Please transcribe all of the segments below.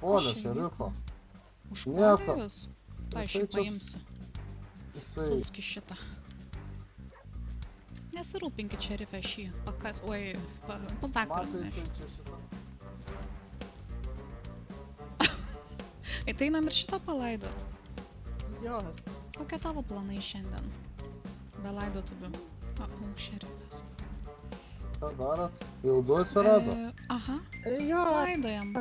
Puolė šerifo. Užpuolė jūs? Tai aš jį Jisai čia- paimsiu. Jisai... Suski šitą. Nesirūpinkit, šerife, aš jį pakas... Oi, pas daktarą Matai, nunešiu. jisai čia šitą. Tai einam ir šitą palaidot. Jo, Kokie tavo planai šiandien? Be laidotuvių. O, šerifas. Ką darot? Jau du atsirado. Aha, jo, laidojam.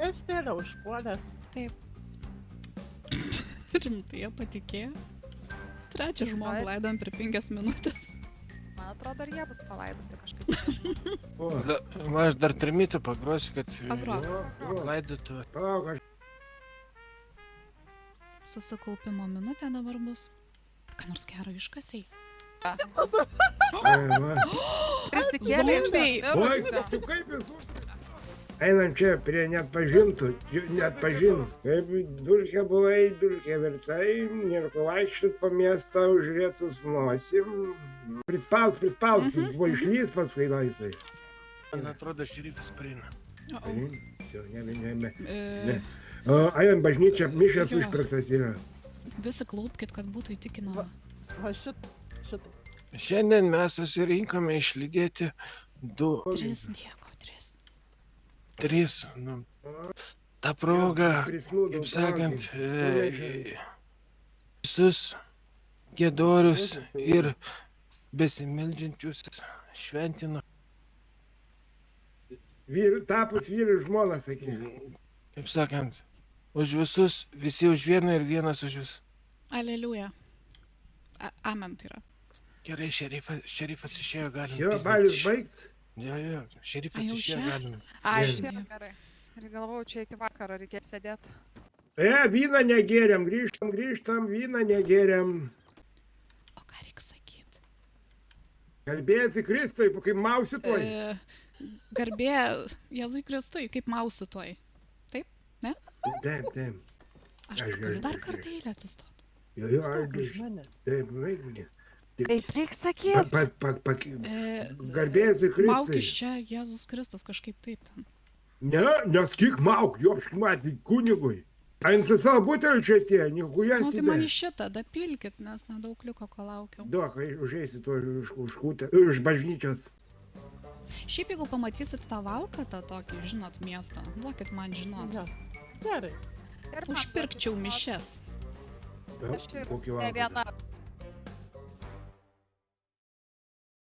Esterą užpuolė. Taip. Rimtai, jie patikėjo. Trečią žmogų laidojam per 5 minutės. Man atrodo, ir jie bus palaidoti kažkaip. O, Aš dar trimitą pagrosiu, kad Pagrok. laidotų. palauk, aš Susikaupimo minutė dabar bus. Ką nors gero iškasiai. ai, va. Prisikėlė iš Zombiai! Oi, mirusio. tu kaip jūs? Einam čia prie neatpažintų, neatpažintų. Kaip dulkė buvai, dulkė vertai, nieko vaikščiot po miestą užrėtus nosim. Prispaus, buvo išlys paskui no jisai. Man atrodo, šerifas praeina. O, Jau, ne. e, O, einam bažnyčia, mišęs Jo. užpirktas yra. visi klaupkit, kad būtų įtikinama. Va šitą. Šiandien mes susirinkome išlydėti 2, 3, nieko, 3. 3. Nu, ta proga, Prisnūdau kaip sakant, progai. visus giedorius ir besimeldžiančius šventino. Tapus vyrų žmona, sakyk. Kaip sakant, už visus, visi už vieną ir vienas už visus. Aleliuja. Amen tai yra. Gerai, šerifas išėjo, galim. Jo, pizdintis. balius baigts. Jo, šerifas A, jau išėjo, čia? galim. Ai, Gerai. šiandien gerai. Ir galvojau, čia iki vakaro reikės sėdėti. Vyną negėriam, grįžtam, vyną negėriam. O ką reikia sakyti? Kalbėsi Kristui, kaip mausi toj. Garbė Jėzui Kristui, kaip mausi toj. Taip. Aš Aš galiu dar galiu. kartėlį atsistoti. Jo, Stok už mane. taip, vaikinė. Taip, reikia sakyti. Garbėsi Kristui. Maukis čia Jėzus Kristus kažkaip taip ten. Ne, nesakyk mauk, jopšk matį kunigui. Ant savo butelį čia tie, niekujas Nu, tai man į šitą, dapilkit, nes nedaug liko, ko laukiau. Duok, užeisi to už bažnyčios. Šiaip jeigu pamatysit tą valkatą tokį, žinot, miesto, duokit man žinot. Jo. Gerai. Ir man Užpirkčiau duokit žinot. mišes. Aš ir Kokį ne vakarą. viena